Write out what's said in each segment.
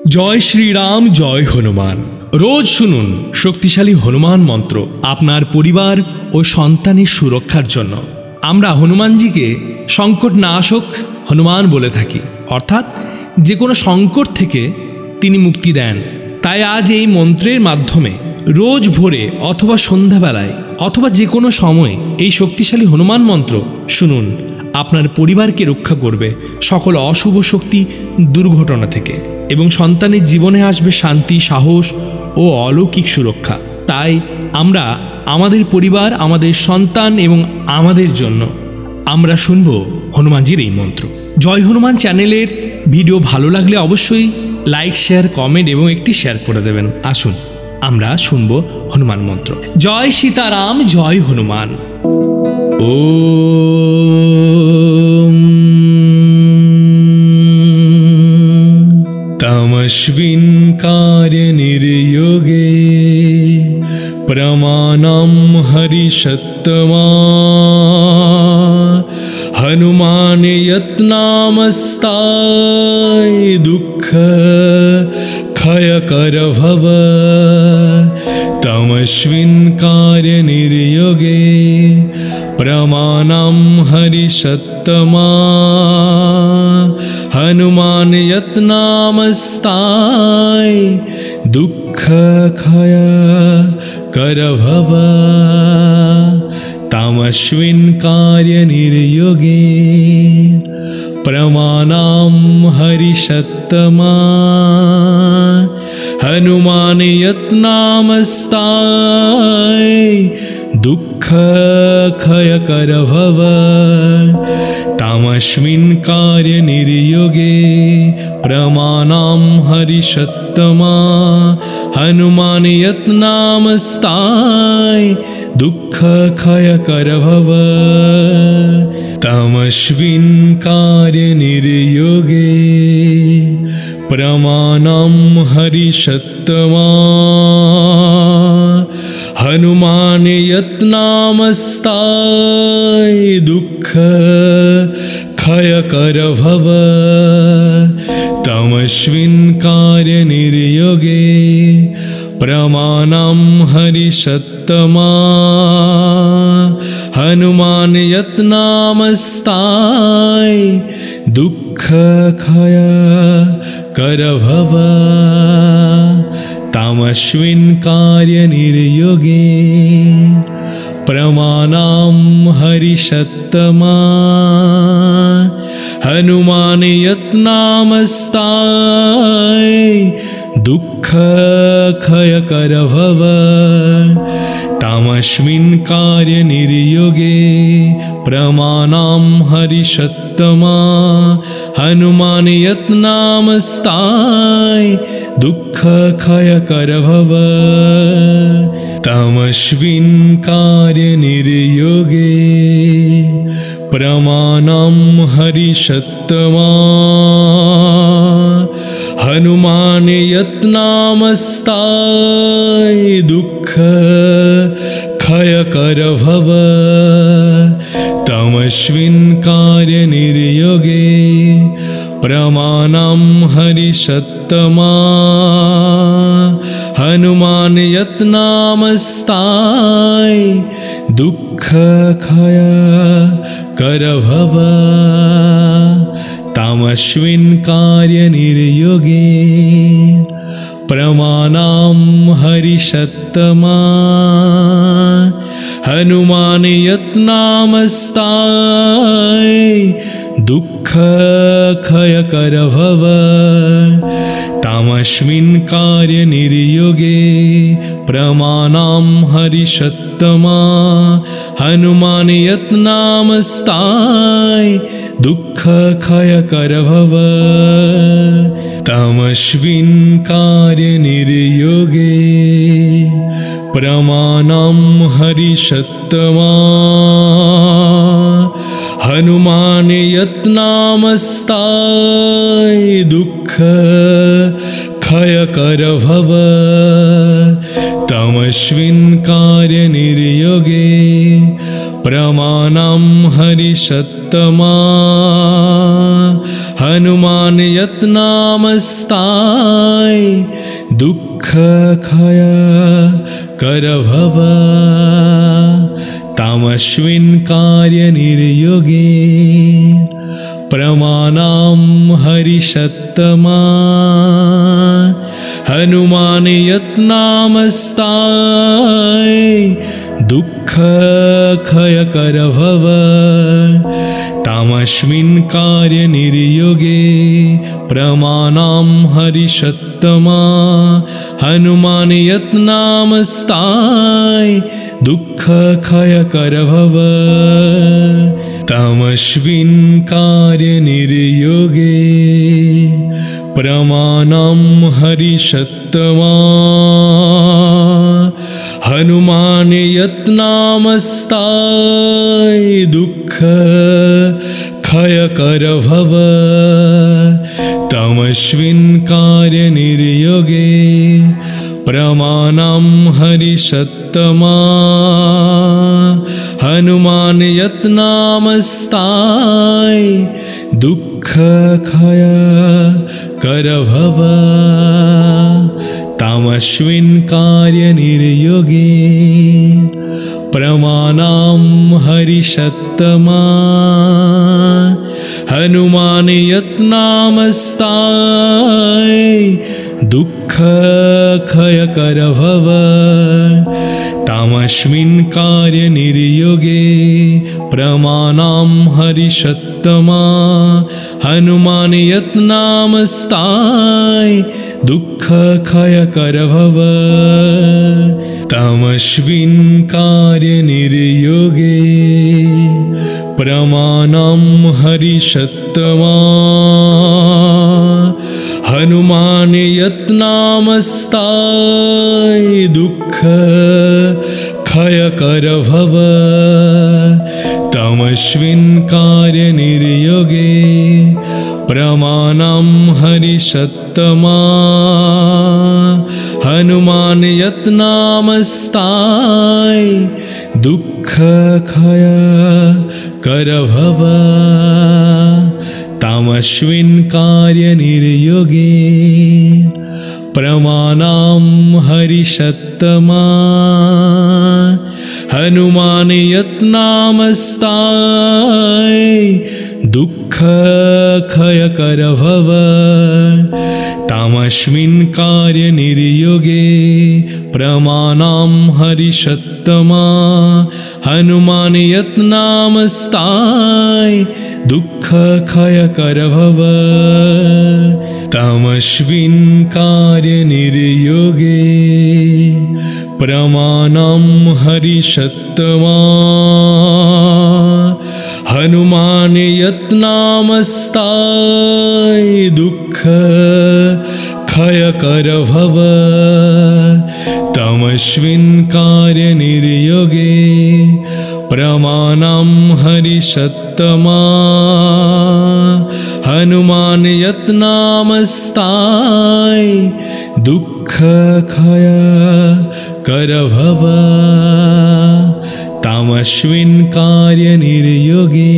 জয় শ্রীরাম, জয় হনুমান। রোজ শুনুন শক্তিশালী হনুমান মন্ত্র আপনার পরিবার ও সন্তানের সুরক্ষার জন্য। আমরা হনুমানজিকে সংকটনাশক হনুমান বলে থাকি, অর্থাৎ যে কোনো সংকট থেকে তিনি মুক্তি দেন। তাই আজ এই মন্ত্রের মাধ্যমে রোজ ভোরে অথবা সন্ধ্যাবেলায় অথবা যে কোনো সময়ে এই শক্তিশালী হনুমান মন্ত্র শুনুন। আপনার পরিবারকে রক্ষা করবে সকল অশুভ শক্তি, দুর্ঘটনা থেকে, এবং সন্তানের জীবনে আসবে শান্তি, সাহস ও অলৌকিক সুরক্ষা। তাই আমরা আমাদের পরিবার, আমাদের সন্তান এবং আমাদের জন্য আমরা শুনব হনুমানজির এই মন্ত্র। জয় হনুমান চ্যানেলের ভিডিও ভালো লাগলে অবশ্যই লাইক, শেয়ার, কমেন্ট এবং একটি শেয়ার করে দেবেন। আসুন আমরা শুনব হনুমান মন্ত্র। জয় সীতারাম, জয় হনুমান। तमस्विन् कार्यनिर्योगे प्रमाणं हरिषत्तमा हनुमान यत्नामस्ताय दुःख क्षयकर भव। तमस्विन् कार्यनिर्योगे प्रमाणं हरिषत्तमा हनुमान यत्नामस्ताय दुःख क्षयकर भव। तमस्विन् कार्यनिर्योगे प्रमाणं हरिषत्तमा हनुमान यत्नामस्ताय दुःख क्षयकर भव। तमस्मिन् कार्यनिर्योगे प्रमाणं हरिषत्तमा हनुमान यत्नामस्ताय दुःख क्षयकर भव। तमस्मिन् कार्यनिर्योगे प्रमाणं हरिषत्तमा हनुमान यत्नामस्ताय दुःख क्षयकर भव। तमस्मिन् कार्यनिर्योगे प्रमाणं हरिषत्तमा हनुमान यत्नामस्ताय दुःख क्षयकर भव। तमस्मिन् कार्यनिर्योगे प्रमाणं हरिषत्तमा हनुमान यत्नामस्ताय दुःख क्षयकर भव। तमस्मिन् कार्यनिर्योगे प्रमाणं हरिषत्तमा हनुमान यत्नामस्ताय दुःख क्षयकर भव। तमस्मिन् कार्यनिर्योगे प्रमाणं हरिषत्तमा हनुमान यत्नामस्ताय दुःख क्षयकर भव। तमस्मिन् कार्यनिर्योगे प्रमाणं हरिषत्तमा हनुमान यत्नामस्ताय दुःख क्षयकर भव। तमस्मिन् कार्यनिर्योगे प्रमाणं हरिषत्तमा हनुमान यत्नामस्ताय दुःख क्षयकर भव। तमस्मिन् कार्यनिर्योगे प्रमाणं हरिषत्तमा हनुमान यत्नामस्ताय दुःख क्षयकर भव। तमस्मिन् कार्यनिर्योगे प्रमाणं हरिषत्तमा हनुमान यत्नामस्ताय दुःख क्षयकर भव। तमस्मिन् कार्यनिर्योगे प्रमाणं हरिषत्तमा हनुमान यत्नामस्ताय दुःख क्षय कर भव तामस्मिन् कार्य निर्योगे प्रमाणं हरिषत्तमा हनुमान यत्नामस्ताय दुःख क्षय कर भव तामस्मिन् कार्य निर्योगे प्रमाणं हरिषत्तमा हनुमान यत्नामस्ताय दुःख क्षय कर भव तामस्मिन् कार्य निर्योगे प्रमाणं हरिषत्तमा हनुमान यत्नामस्ताय दुःख क्षय कर भव तामस्मिन् कार्य निर्योगे प्रमाणं हरिषत्तमा हनुमान यत्नामस्ताय दुःख क्षय कर भव तामस्मिन् कार्य निर्योगे प्रमाणं हरिषत्तमा हनुमान यत्नामस्ताय दुःख क्षय कर भव तामस्मिन् कार्य निर्योगे प्रमाणं हरिषत्तमा हनुमान यत्नामस्ताय दुःख क्षय कर भव तामस्मिन् कार्य निर्योगे प्रमाणं हरिषत्तमा हनुमान यत्नामस्ताय दुःख क्षय कर भव तामस्मिन् कार्य निर्योगे प्रमाणं हरिषत्तमा हनुमान यत्नामस्ताय दुःख क्षय कर भव तामस्मिन् कार्य निर्योगे प्रमाणं हरिषत्तमा हनुमान यत्नामस्ताय दुःख क्षय कर भव तामस्मिन् कार्य निर्योगे प्रमाणं हरिषत्तमा हनुमान यत्नामस्ताय दुःख क्षय कर भव तामस्मिन् कार्य निर्योगे प्रमाणं हरिषत्तमा हनुमान यत्नामस्ताय दुःख क्षय कर भव तामस्मिन् कार्य निर्योगे प्रमाणं हरिषत्तमा हनुमान यत्नामस्ताय दुःख क्षय कर भव तामस्मिन् कार्य निर्योगे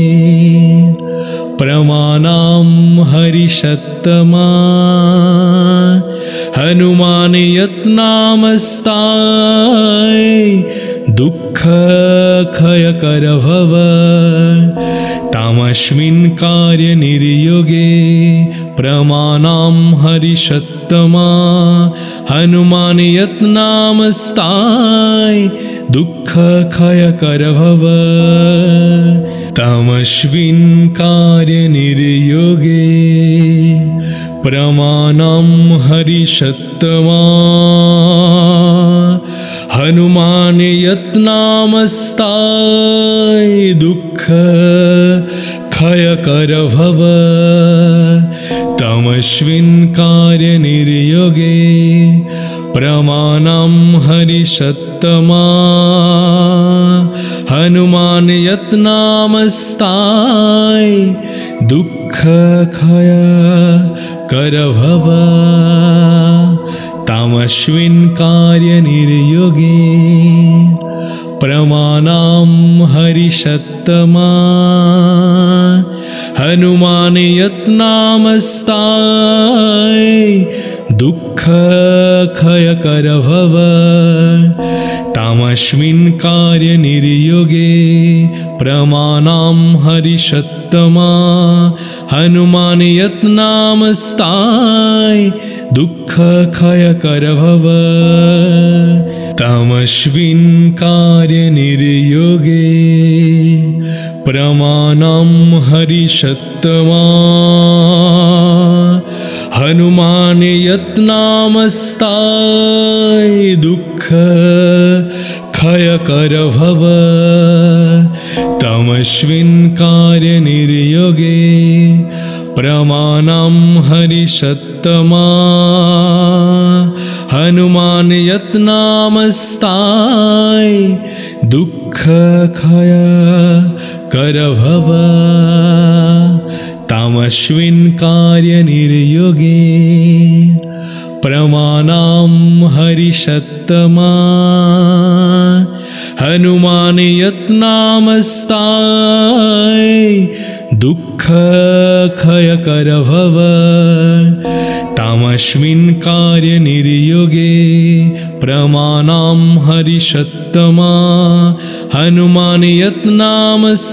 प्रमाणं हरिषत्तमा हनुमान यत्नामस्ताय दुःख क्षय कर भव तामस्मिन् कार्य निर्योगे प्रमाणं हरिषत्तमा हनुमान यत्नामस्ताय दुःख क्षय कर भव तामस्मिन् कार्य निर्योगे प्रमाणं हरिषत्तमा हनुमान यत्नामस्ताय दुःख क्षय कर भव तामस्मिन् कार्य निर्योगे प्रमाणं हरिषत्तमा हनुमान यत्नामस्ताय दुःख क्षय कर भव तामस्मिन् कार्य निर्योगे प्रमाणं हरिषत्तमा हनुमान यत्नामस्ताय दुःख क्षय कर भव तामस्मिन् कार्य निर्योगे प्रमाणं हरिषत्तमा हनुमान यत्नामस्ताय दुःख क्षय कर भव तामस्मिन् कार्य निर्योगे प्रमाणं हरिषत्तमा हनुमान यत्नामस्ताय दुःख क्षय कर भव तमस्मिन् कार्य निर्योगे प्रमाणं हरिषत्तमा हनुमान यत्नामस्ताय दुःख क्षय कर भव तामस्मिन् कार्य निर्योगे प्रमाणं हरिषत्तमा हनुमान यत्नामस्ताय दुःख क्षय कर भव तामस्मिन् कार्य निर्योगे प्रमाणं हरिषत्तमा हनुमान यत्नामस्ताय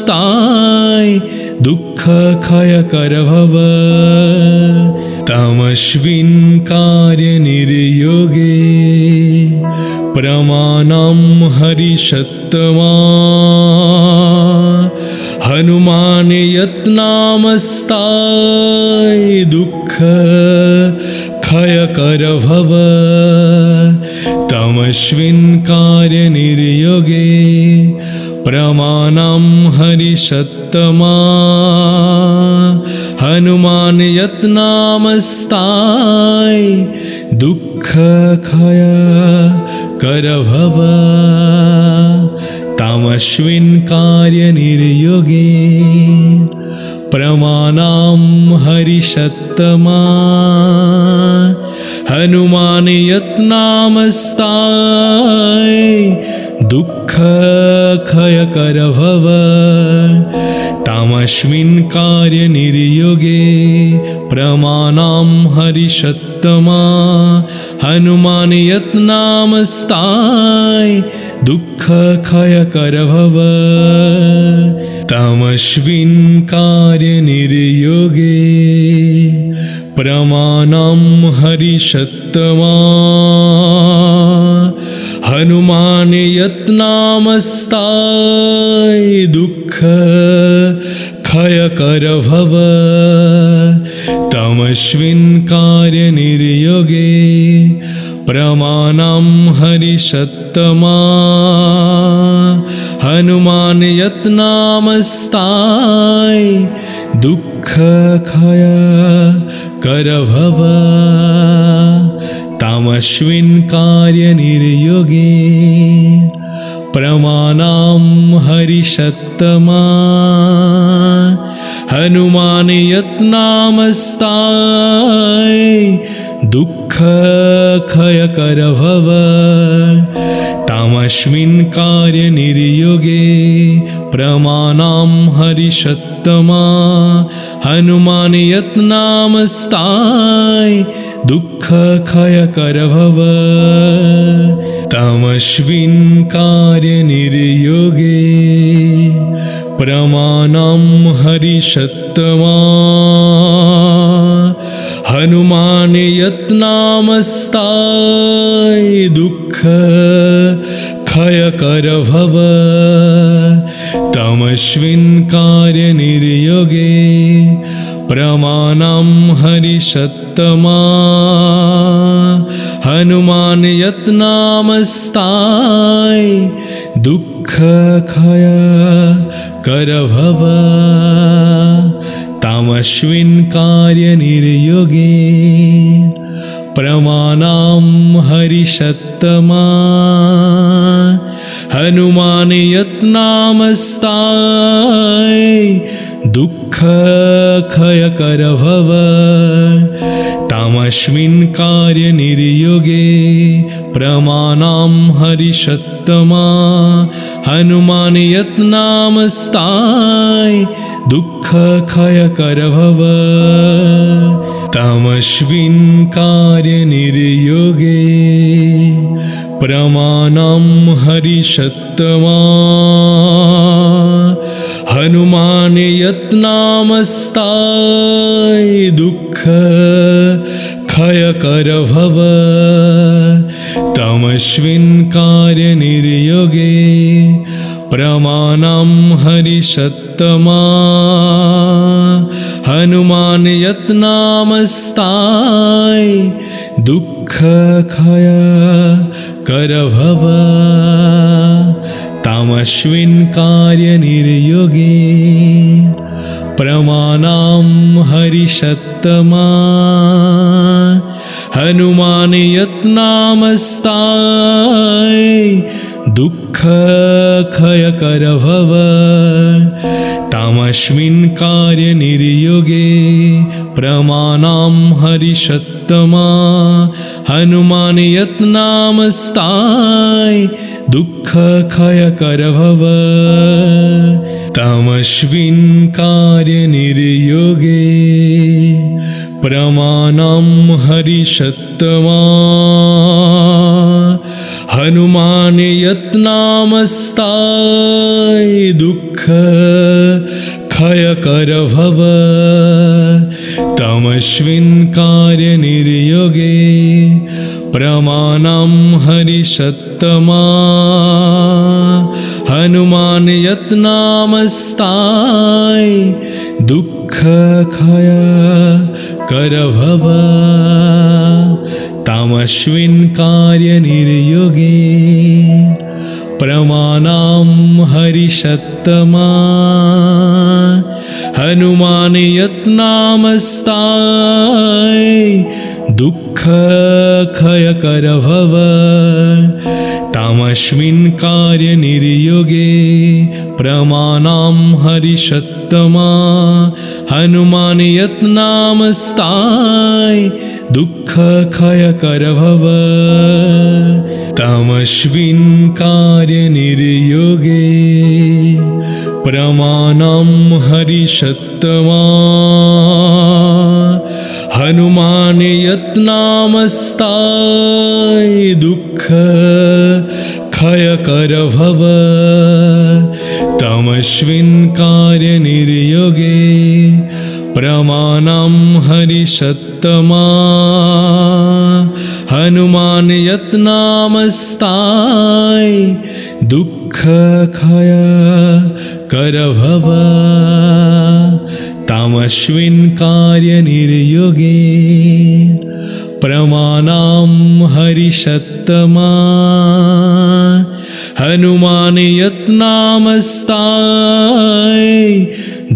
दुःख क्षय कर भव तामस्मिन् कार्य निर्योगे प्रमाणं हरिषत्तमा हनुमान यत्नामस्ताय दुःख क्षय कर भव तमस्मिन् कार्य निर्योगे प्रमाणं हरिषत्तमा हनुमान यत्नामस्ताय दुःख क्षय कर भव तामस्मिन् कार्य निर्योगे प्रमाणं हरिषत्तमा हनुमान यत्नामस्ताय दुःख क्षय कर भव तामस्मिन् कार्य निर्योगे प्रमाणं हरिषत्तमा हनुमान यत्नामस्ताय दुःख क्षय कर भव तामस्मिन् कार्य निर्योगे प्रमाणं हरिषत्तमा हनुमान यत्नामस्ताय दुःख क्षय कर भव तमस्मिन् कार्य निर्योगे प्रमाणं हरिषत्तमा हनुमान यत्नामस्ताय दुःख क्षय कर भव तामस्मिन् कार्य निर्योगे प्रमाणं हरिषत्तमा हनुमान यत्नामस्ताय दुःख क्षय कर भव तामस्मिन् कार्य निर्योगे प्रमाणं हरिषत्तमा हनुमान यत्नामस्ताय दुःख क्षय कर भव तामस्मिन् कार्य निर्योगे प्रमाणं हरिषत्तमा हनुमान यत्नामस्ताय दुःख क्षय कर भव तमस्मिन् कार्य निर्योगे प्रमाणं हरिषत्तमा हनुमान यत्नामस्ताय दुःख क्षय कर भव तामस्मिन् कार्य निर्योगे प्रमाणं हरिषत्तमा हनुमान यत्नामस्ताय दुःख क्षय कर भव तामस्मिन् कार्य निर्योगे प्रमाणं हरिषत्तमा हनुमान यत्नामस्ताय दुःखक्षयकर भव तमस्विन् कार्यनिर्योगे प्रमाणं हरिषत्तमा हनुमान यत्नामस्ताय दुःखक्षयकर भव तमस्विन् कार्यनिर्योगे प्रमाणं हरिषत्तमा हनुमान यत्नामस्ताय दुःखक्षयकर भव तमस्विन् कार्यनिर्योगे प्रमाणं हरिषत्तमा हनुमान यत्नामस्ताय दुःखक्षयकर भव तमस्मिन् कार्यनिर्योगे प्रमाणं हरिषत्तमा हनुमान यत्नामस्ताय दुःखक्षयकर भव तमस्मिन् कार्यनिर्योगे प्रमाणं हरिषत्तमा हनुमान यत्नामस्ताय दुःखक्षयकर भव तमस्मिन् कार्यनिर्योगे प्रमाणं हरिषत्तमा हनुमान यत्नामस्ताय दुःखक्षयकर भव तमस्मिन् कार्यनिर्योगे प्रमाणं हरिषत्तमा हनुमान यत्नामस्ताय दुःखक्षयकर भव तमस्मिन् कार्यनिर्योगे प्रमाणं हरिषत्तमा हनुमान यत्नामस्ताय दुःखक्षयकर भव तमस्मिन् कार्यनिर्योगे प्रमाणं हरिषत्तमा हनुमान यत्नामस्ताय दुःखक्षयकर भव तमस्मिन् कार्यनिर्योगे प्रमाणं हरिषत्तमा हनुमान यत्नामस्ताय दुःखक्षयकर भव तमस्मिन् कार्यनिर्योगे प्रमाणं हरिषत्तमा हनुमान यत्नामस्ताय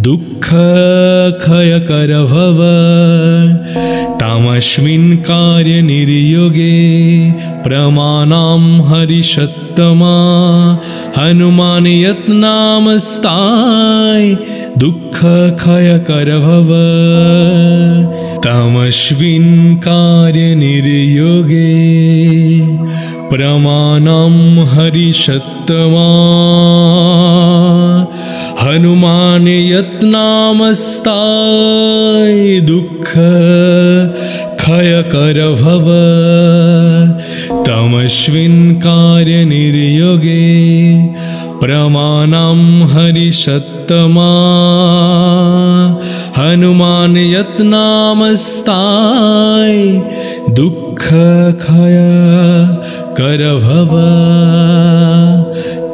दुःखक्षयकर भव तमस्मिन् कार्यनिर्योगे प्रमाणं हरिषत्तमा हनुमान यत्नामस्ताय दुःखक्षयकर भव तमस्मिन् कार्यनिर्योगे प्रमाणं हरिषत्तमा हनुमान यत्नामस्ताय दुःखक्षयकर भव तमस्मिन् कार्यनिर्योगे प्रमाणं हरिषत्तमा हनुमान यत्नामस्ताय दुःखक्षयकर भव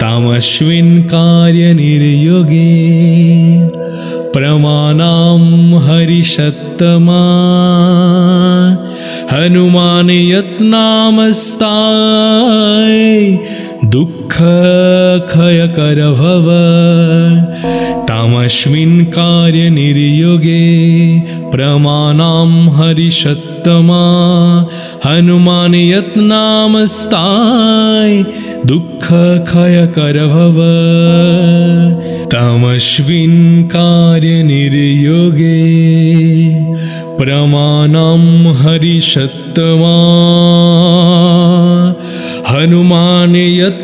तमस्मिन् कार्यनिर्योगे प्रमाणं हरिषत्तमा हनुमान यत्नामस्ताय दुःखक्षयकर भव तमस्मिन् कार्यनिर्योगे प्रमाणं हरिषत्तमा हनुमान यत्नामस्ताय दुःखक्षयकर भव तमस्मिन् कार्यनिर्योगे प्रमाणं हरिषत्तमा हनुमान यत्नामस्ताय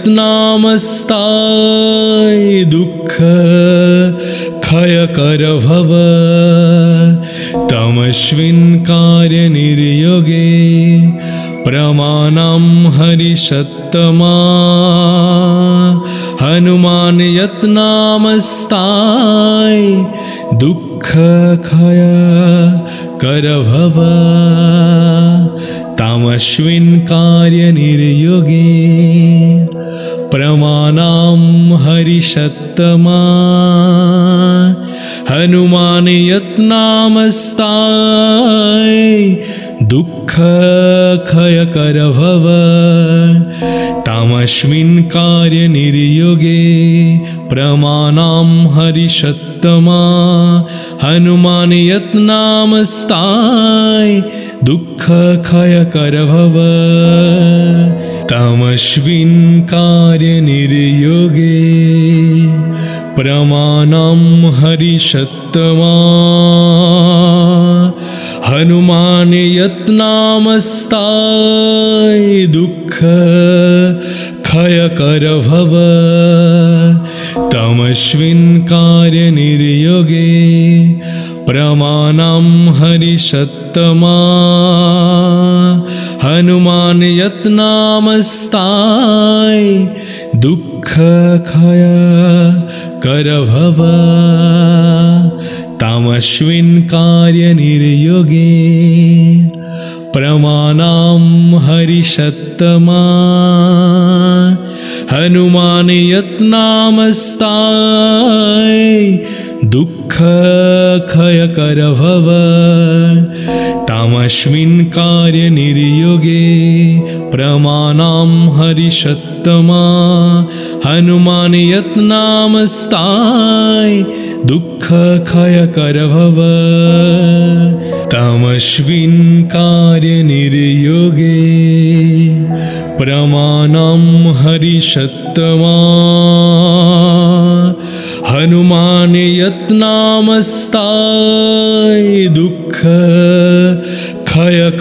दुःखक्षयकर क्षयकर भव तमस्मिन् कार्यनिर्योगे प्रमाणं हरिषत्तमा हनुमान यत्नामस्ताय दुःखक्षय कर भव तमस्मिन् कार्यनिर्योगे प्रमाणं हरिषत्तमा हनुमान यत्नामस्ताय दुःखक्षय कर भव तमस्मिन् कार्यनिर्योगे प्रमाणं हरिषत्तमा हनुमान यत्नामस्ताय दुःखक्षय कर भव तमस्मिन् कार्यनिर्योगे प्रमाणं हरिषत्तमा हनुमान यत्नामस्ताय दुःखक्षय कर भव तमस्मिन् कार्यनिर्योगे प्रमाणं हरिषत्तमा हनुमान यत्नामस्ताय दुःखक्षय कर भव तमस्मिन् कार्यनिर्योगे प्रमाणं हरिषत्तमा हनुमान यत्नामस्ताय दुःखक्षय कर भव तमस्मिन् कार्यनिर्योगे प्रमाणं हरिषत्तमा हनुमान यत्नामस्ताय दुःखक्षय कर भव तमस्मिन् कार्यनिर्योगे प्रमाणं हरिषत्तमा हनुमान यत्नामस्ताय दुःखक्षय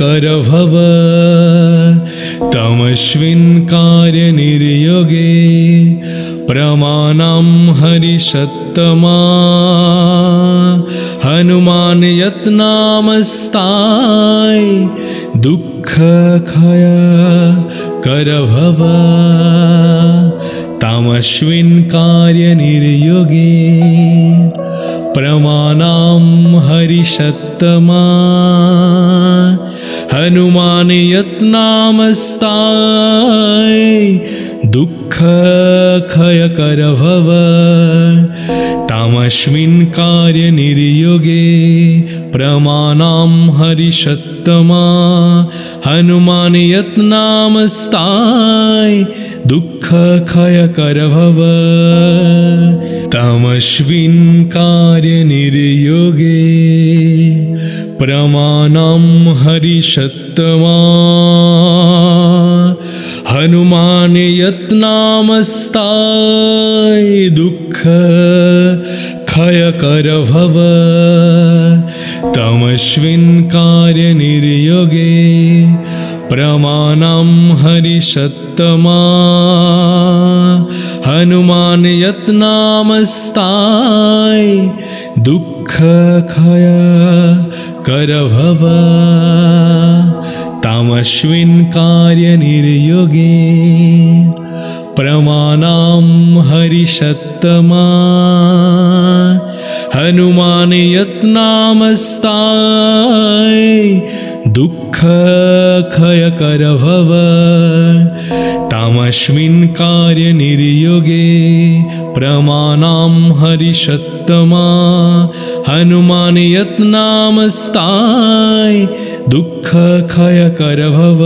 कर भव तमस्मिन् कार्यनिर्योगे प्रमाणं हरिषत्तमा हनुमान यत्नामस्ताय दुःखक्षय कर भव तमस्मिन् कार्यनिर्योगे प्रमाणं हरिषत्तमा हनुमान यत्नामस्ताय दुःखक्षय कर भव तमस्मिन् कार्यनिर्योगे प्रमाणं हरिषत्तमा हनुमान यत्नामस्ताय दुःखक्षय कर भव तमस्मिन् कार्यनिर्योगे प्रमाणं हरिषत्तमा हनुमान यत्नामस्ताय दुःखक्षय कर भव तमस्मिन् कार्यनिर्योगे प्रमाणं हरिषत्तमा हनुमान यत्नामस्ताय दुःखक्षय कर भव तमस्मिन् कार्यनिर्योगे प्रमाणं हरिषत्तमा हनुमान यत्नामस्ताय दुःखक्षय कर भव तमस्मिन् कार्यनिर्योगे प्रमाणं हरिषत्तमा हनुमान यत्नामस्ताय दुःखक्षय कर भव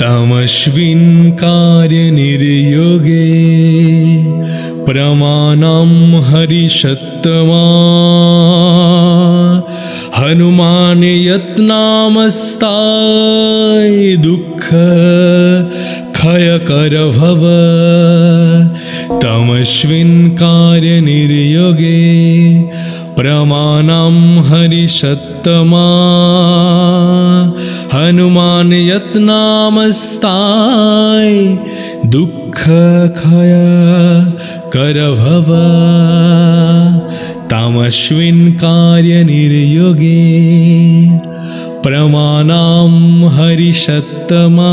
तमस्मिन् कार्यनिर्योगे प्रमाणं हरिषत्तमा हनुमान यत्नामस्ताय दुःखक्षय कर भव तमस्मिन् कार्यनिर्योगे प्रमाणं हरिषत्तमा हनुमान यत्नामस्ताय दुःख क्षय कर भव तामस्मिन् कार्य निर्योगे प्रमाणं हरिषत्तमा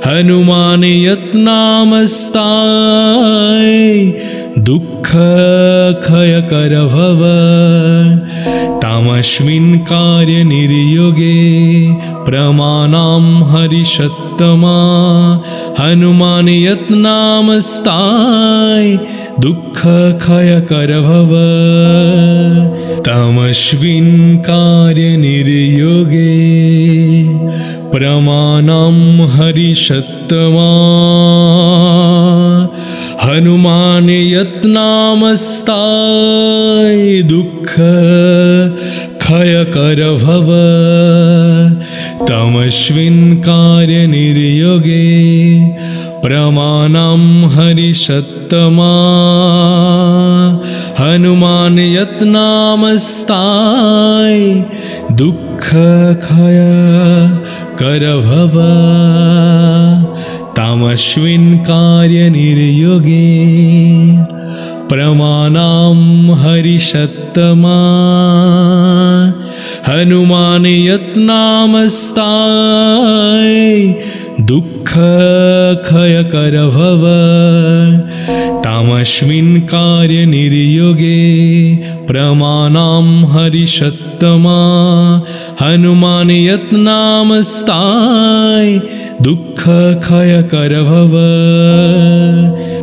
हनुमान यत्नामस्ताय दुःख क्षय कर भव तामस्मिन् कार्य निर्योगे प्रमाणं हरिषत्तमा हनुमान यत्नामस्ताय दुःख क्षय कर भव तामस्मिन् कार्य निर्योगे प्रमाणं हरिषत्तमा हनुमान यत्नामस्ताय दुःख क्षय कर भव तामस्मिन् कार्य निर्योगे प्रमाणं हरिषत्तमा हनुमान यत्नामस्ताय दुःख क्षय कर भव तामस्मिन् कार्य निर्योगे प्रमाणं हरिषत्तमा हनुमान यत्नामस्ताय दुःख क्षय कर भव तामस्मिन् कार्य निर्योगे प्रमाणं हरिषत्तमा हनुमान यत्नामस्ताय दुःख क्षय कर भव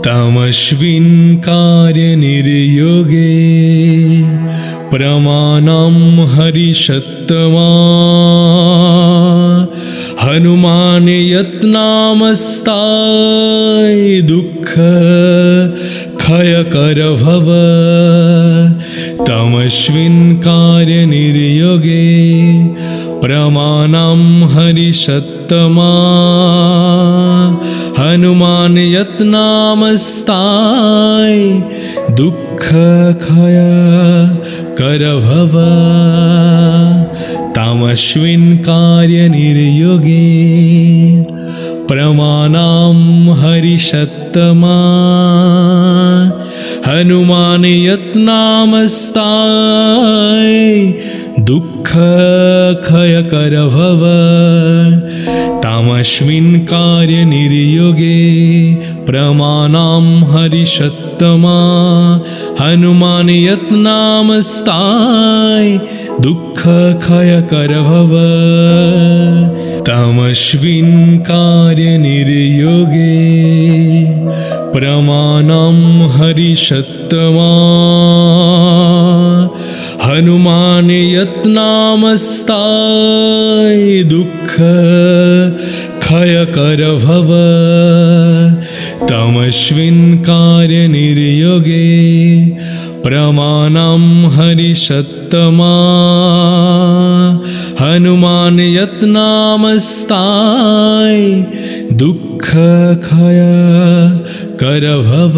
तामस्मिन् कार्य निर्योगे प्रमाणं हरिषत्तमा हनुमान यत्नामस्ताय दुःख क्षय कर भव तामस्मिन् कार्य निर्योगे प्रमाणं हरिषत्तमा हनुमान यत्नामस्ताय दुःख क्षय कर भव तामस्मिन् कार्य निर्योगे प्रमाणं हरिषत्तमा हनुमान यत्नामस्ताय दुःख क्षय कर भव तामस्मिन् कार्य निर्योगे प्रमाणं हरिषत्तमा हनुमान यत्नामस्ताय दुःख क्षय कर भव तामस्मिन् कार्य निर्योगे प्रमाणं हरिषत्तमा हनुमान यत्नामस्ताय दुःख क्षय कर भव तामस्मिन् कार्य निर्योगे प्रमाणं हरिषत्तमा हनुमान यत्नामस्ताय दुःख क्षय कर भव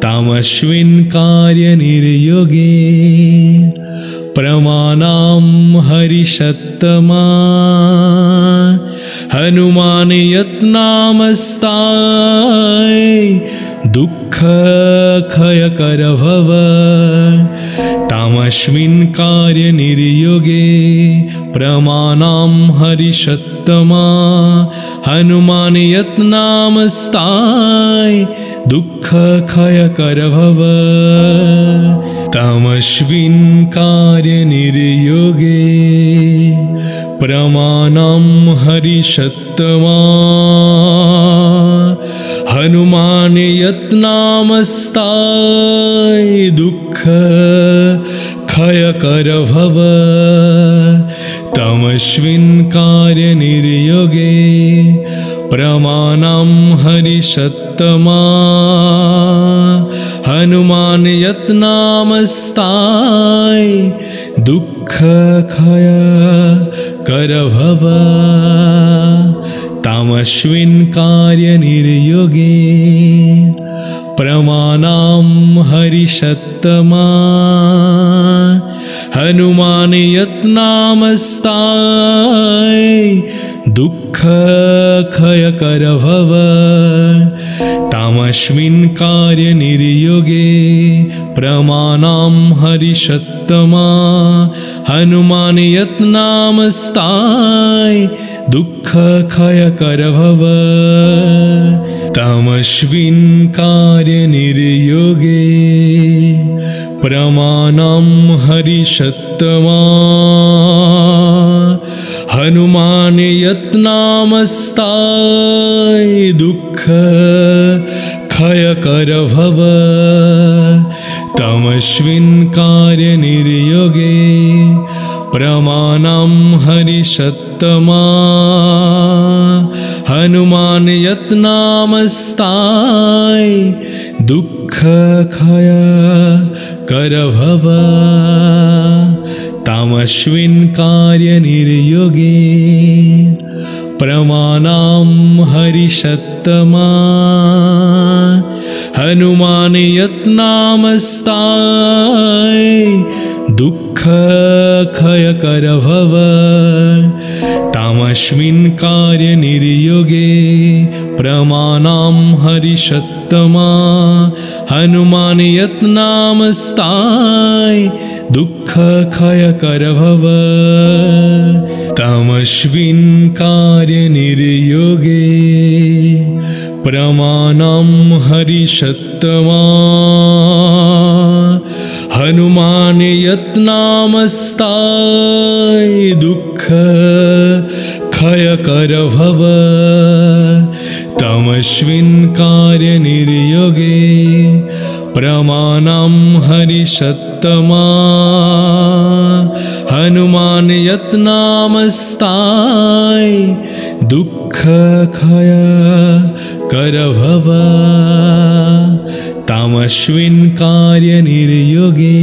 तामस्मिन् कार्य निर्योगे प्रमाणं हरिषत्तमा हनुमान यत्नामस्ताय दुःख क्षय कर भव तामस्मिन् कार्य निर्योगे प्रमाणं हरिषत्तमा हनुमान यत्नामस्ताय दुःख क्षय कर भव तामस्मिन् कार्य निर्योगे प्रमाणं हरिषत्तमा हनुमान यत्नामस्ताय दुःख क्षय कर भव तामस्मिन् कार्य निर्योगे प्रमाणं हरिषत्तमा हनुमान यत्नामस्ताय दुःख क्षय कर भव तामस्मिन् कार्य निर्योगे प्रमाणां हरिषत्तमा हनुमान यत्नामस्ताय दुःख क्षय कर भव तामस्मिन् कार्य निर्योगे प्रमाणां हरिषत्तमा हनुमान यत्नामस्ताय दुःख क्षय कर भव तामस्मिन् कार्य निर्योगे प्रमाणां हरिषत्तमा हनुमान यत्नामस्ताय दुःख क्षय कर भव तमस्मिन् कार्य निर्योगे प्रमाणां हरिषत्तमा हनुमान यत्नामस्ताय दुःख क्षय कर भव तामस्मिन् कार्य निर्योगे प्रमाणां हरिषत्तमा हनुमान यत्नामस्ताय दुःख क्षय कर भव तामस्मिन् कार्य निर्योगे प्रमाणां हरिषत्तमा हनुमान यत्नामस्ताय दुःख क्षय कर भव तामस्मिन् कार्य निर्योगे प्रमाणां हरिषत्तमा हनुमान यत्नामस्ताय दुःख क्षय कर भव तमस्मिन् कार्य निर्योगे प्रमाणां हरिषत्तमा हनुमान यत्नामस्ताय दुःख क्षय कर भव तामस्मिन् कार्य निर्योगे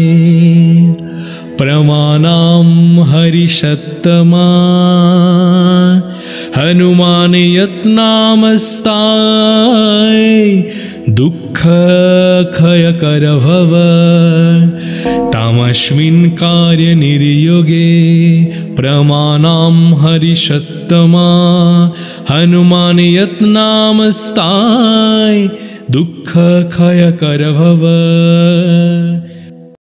प्रमाणां हरिषत्तमा हनुमान यत्नामस्ताय दुःख क्षय कर भव तामस्मिन् कार्य निर्योगे प्रमाणां हरिषत्तमा हनुमान यत्नामस्ताय दुःख क्षय कर भव।